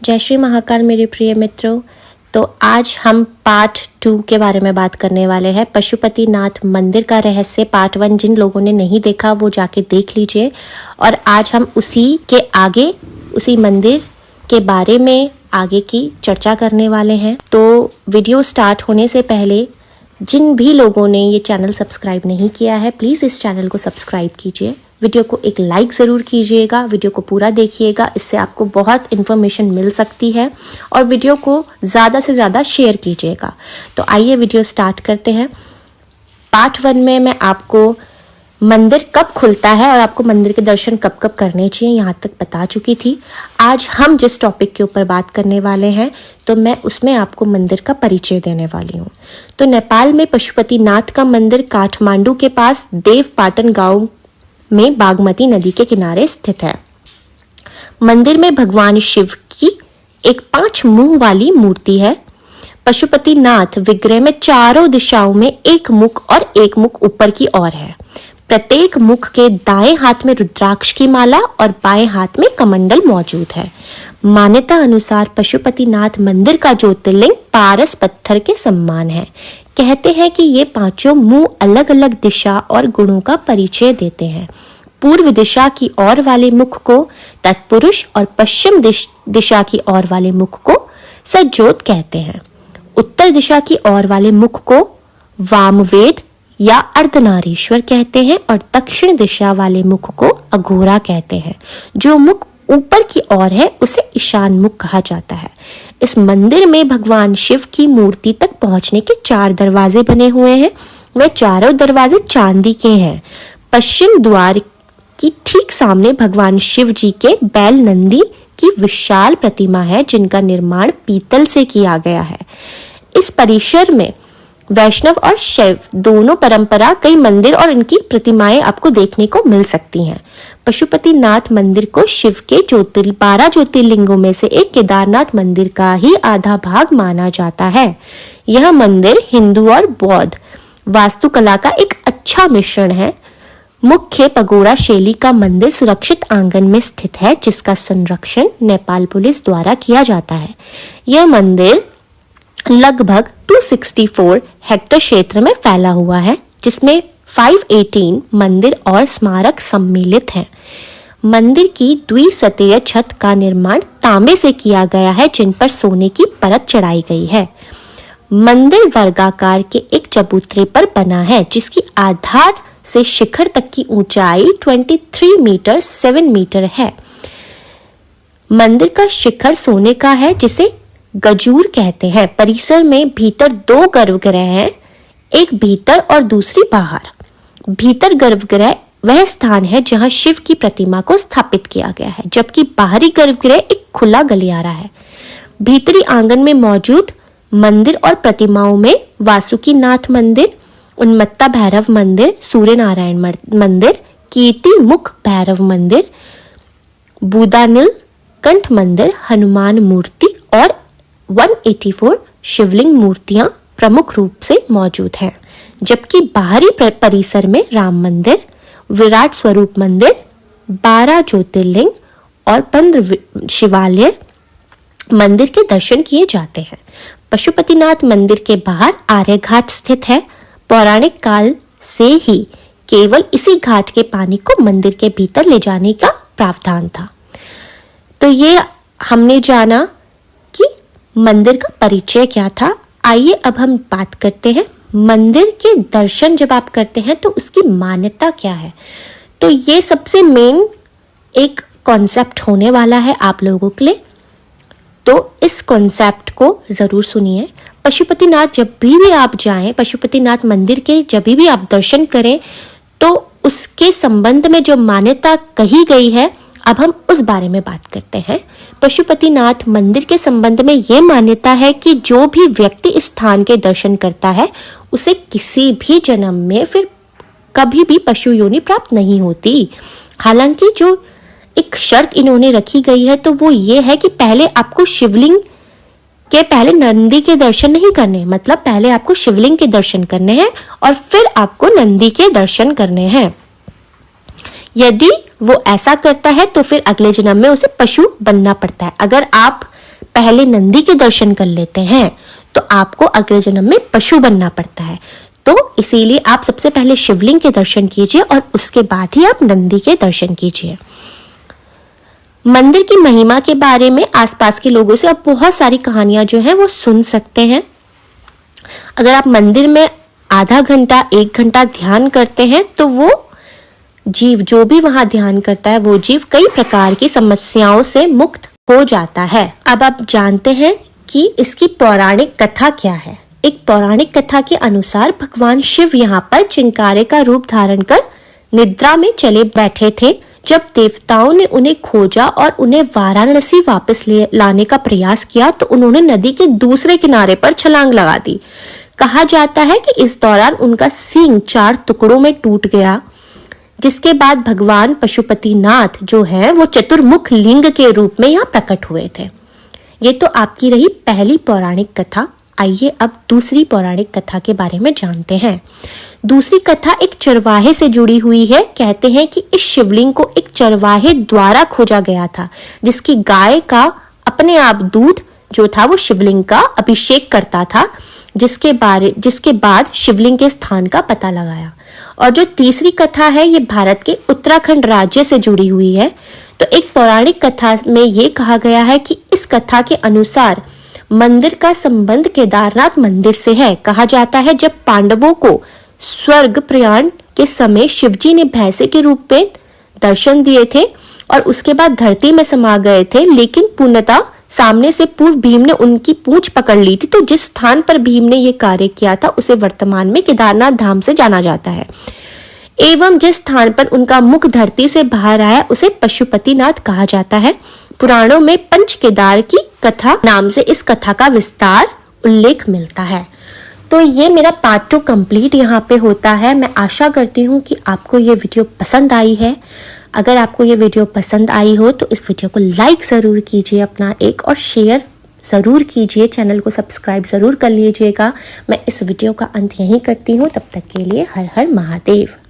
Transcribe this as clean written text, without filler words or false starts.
जय श्री महाकाल मेरे प्रिय मित्रों। तो आज हम पार्ट 2 के बारे में बात करने वाले हैं। पशुपतिनाथ मंदिर का रहस्य पार्ट 1 जिन लोगों ने नहीं देखा वो जाके देख लीजिए। और आज हम उसी मंदिर के बारे में आगे की चर्चा करने वाले हैं। तो वीडियो स्टार्ट होने से पहले जिन भी लोगों ने ये चैनल सब्सक्राइब नहीं किया है प्लीज़ इस चैनल को सब्सक्राइब कीजिए। वीडियो को एक लाइक ज़रूर कीजिएगा, वीडियो को पूरा देखिएगा, इससे आपको बहुत इन्फॉर्मेशन मिल सकती है। और वीडियो को ज़्यादा से ज़्यादा शेयर कीजिएगा। तो आइए वीडियो स्टार्ट करते हैं। पार्ट 1 में मैं आपको मंदिर कब खुलता है और आपको मंदिर के दर्शन कब कब करने चाहिए यहाँ तक बता चुकी थी। आज हम जिस टॉपिक के ऊपर बात करने वाले हैं तो मैं उसमें आपको मंदिर का परिचय देने वाली हूँ। तो नेपाल में पशुपतिनाथ का मंदिर काठमांडू के पास देवपाटन गांव में बागमती नदी के किनारे स्थित है। मंदिर में भगवान शिव की एक 5 मुंह वाली मूर्ति है। पशुपतिनाथ विग्रह में चारों दिशाओं में एक मुख और एक मुख ऊपर की ओर है। प्रत्येक मुख के दाएं हाथ में रुद्राक्ष की माला और बाएं हाथ में कमंडल मौजूद है। मान्यता अनुसार पशुपतिनाथ मंदिर का ज्योतिर्लिंग पारस पत्थर के समान है। कहते हैं कि ये 5 मुंह अलग अलग दिशा और गुणों का परिचय देते हैं। पूर्व दिशा की ओर वाले मुख को तत्पुरुष और पश्चिम दिशा की ओर वाले मुख को सज्जोत कहते हैं। उत्तर दिशा की ओर वाले मुख को वामवेद या अर्धनारीश्वर कहते हैं और दक्षिण दिशा वाले मुख को अघोरा कहते हैं। जो मुख ऊपर की ओर है उसे ईशान मुख कहा जाता है। इस मंदिर में भगवान शिव की मूर्ति तक पहुंचने के 4 दरवाजे बने हुए हैं। वे चारों दरवाजे चांदी के हैं। पश्चिम द्वार की ठीक सामने भगवान शिव जी के बैल नंदी की विशाल प्रतिमा है जिनका निर्माण पीतल से किया गया है। इस परिसर में वैष्णव और शैव दोनों परंपरा कई मंदिर और इनकी प्रतिमाएं आपको देखने को मिल सकती हैं। पशुपतिनाथ मंदिर को शिव के 12 ज्योतिर्लिंगों में से एक केदारनाथ मंदिर का ही आधा भाग माना जाता है। यह मंदिर हिंदू और बौद्ध वास्तुकला का एक अच्छा मिश्रण है। मुख्य पगोड़ा शैली का मंदिर सुरक्षित आंगन में स्थित है जिसका संरक्षण नेपाल पुलिस द्वारा किया जाता है। यह मंदिर लगभग 264 हेक्टेयर क्षेत्र में फैला हुआ है जिसमें 518 मंदिर और स्मारक सम्मिलित हैं। मंदिर की द्विसतरीय छत का निर्माण तांबे से किया गया है जिन पर सोने की परत चढ़ाई गई है। मंदिर वर्गाकार के एक चबूतरे पर बना है जिसकी आधार से शिखर तक की ऊंचाई 23 मीटर 7 मीटर है। मंदिर का शिखर सोने का है जिसे गजूर कहते हैं। परिसर में भीतर 2 गर्भगृह हैं, एक भीतर और दूसरी बाहर। भीतर गर्भगृह वह स्थान है जहां शिव की प्रतिमा को स्थापित किया गया है जबकि बाहरी गर्भगृह एक खुला गलियारा है। भीतरी आंगन में मौजूद मंदिर और प्रतिमाओं में वासुकीनाथ मंदिर, उन्मत्ता भैरव मंदिर, सूर्य नारायण मंदिर, कीर्ति मुख भैरव मंदिर, बूदानील कंठ मंदिर, हनुमान मूर्ति और 184 शिवलिंग मूर्तियां प्रमुख रूप से मौजूद हैं। जबकि बाहरी परिसर में राम मंदिर, विराट स्वरूप मंदिर, 12 ज्योतिर्लिंग और 15 शिवालय मंदिर के दर्शन किए जाते हैं। पशुपतिनाथ मंदिर के बाहर आर्य घाट स्थित है। पौराणिक काल से ही केवल इसी घाट के पानी को मंदिर के भीतर ले जाने का प्रावधान था। तो ये हमने जाना कि मंदिर का परिचय क्या था। आइए अब हम बात करते हैं मंदिर के दर्शन जब आप करते हैं तो उसकी मान्यता क्या है। तो ये सबसे मेन एक कॉन्सेप्ट होने वाला है आप लोगों के लिए, तो इस कॉन्सेप्ट को जरूर सुनिए। पशुपतिनाथ जब भी आप जाएं, पशुपतिनाथ मंदिर के जब भी आप दर्शन करें तो उसके संबंध में जो मान्यता कही गई है अब हम उस बारे में बात करते हैं। पशुपतिनाथ मंदिर के संबंध में यह मान्यता है कि जो भी व्यक्ति इस स्थान के दर्शन करता है उसे किसी भी जन्म में फिर कभी भी पशु योनि प्राप्त नहीं होती। हालांकि जो एक शर्त इन्होंने रखी गई है तो वो ये है कि पहले आपको शिवलिंग के पहले नंदी के दर्शन नहीं करने, मतलब पहले आपको शिवलिंग के दर्शन करने हैं और फिर आपको नंदी के दर्शन करने हैं। यदि वो ऐसा करता है तो फिर अगले जन्म में उसे पशु बनना पड़ता है। अगर आप पहले नंदी के दर्शन कर लेते हैं तो आपको अगले जन्म में पशु बनना पड़ता है। तो इसीलिए आप सबसे पहले शिवलिंग के दर्शन कीजिए और उसके बाद ही आप नंदी के दर्शन कीजिए। मंदिर की महिमा के बारे में आसपास के लोगों से आप बहुत सारी कहानियां जो हैं वो सुन सकते हैं। अगर आप मंदिर में आधा घंटा 1 घंटा ध्यान करते हैं तो वो जीव जो भी वहां ध्यान करता है वो जीव कई प्रकार की समस्याओं से मुक्त हो जाता है। अब आप जानते हैं कि इसकी पौराणिक कथा क्या है। एक पौराणिक कथा के अनुसार भगवान शिव यहाँ पर चिंकारे का रूप धारण कर निद्रा में चले बैठे थे। जब देवताओं ने उन्हें खोजा और उन्हें वाराणसी वापस लाने का प्रयास किया तो उन्होंने नदी के दूसरे किनारे पर छलांग लगा दी। कहा जाता है कि इस दौरान उनका सींग 4 टुकड़ों में टूट गया, जिसके बाद भगवान पशुपतिनाथ जो है वो चतुर्मुख लिंग के रूप में यहाँ प्रकट हुए थे। ये तो आपकी रही पहली पौराणिक कथा। आइए अब दूसरी पौराणिक कथा के बारे में जानते हैं। दूसरी कथा एक चरवाहे से जुड़ी हुई है। कहते हैं कि इस शिवलिंग को एक चरवाहे द्वारा खोजा गया था, जिसकी गाय का अपने आप दूध जो था वो शिवलिंग का अभिषेक करता था, जिसके बाद शिवलिंग के स्थान का पता लगाया। और जो तीसरी कथा है ये भारत के उत्तराखंड राज्य से जुड़ी हुई है। तो एक पौराणिक कथा में ये कहा गया है कि इस कथा के अनुसार मंदिर का संबंध केदारनाथ मंदिर से है। कहा जाता है जब पांडवों को स्वर्ग प्रयाण के समय शिवजी ने भैंसे के रूप में दर्शन दिए थे और उसके बाद धरती में समा गए थे, लेकिन पूर्णतः सामने से पूर्व भीम ने उनकी पूंछ पकड़ ली थी। तो जिस स्थान पर भीम ने ये कार्य किया था उसे वर्तमान में केदारनाथ धाम से जाना जाता है, एवं जिस स्थान पर उनका मुख धरती से बाहर आया उसे पशुपतिनाथ कहा जाता है। पुराणों में पंच केदार की कथा नाम से इस कथा का विस्तार उल्लेख मिलता है। तो ये मेरा पार्ट 2 कंप्लीट यहाँ पे होता है। मैं आशा करती हूँ कि आपको ये वीडियो पसंद आई है। अगर आपको ये वीडियो पसंद आई हो तो इस वीडियो को लाइक ज़रूर कीजिए अपना एक, और शेयर ज़रूर कीजिए। चैनल को सब्सक्राइब ज़रूर कर लीजिएगा। मैं इस वीडियो का अंत यहीं करती हूँ। तब तक के लिए हर हर महादेव।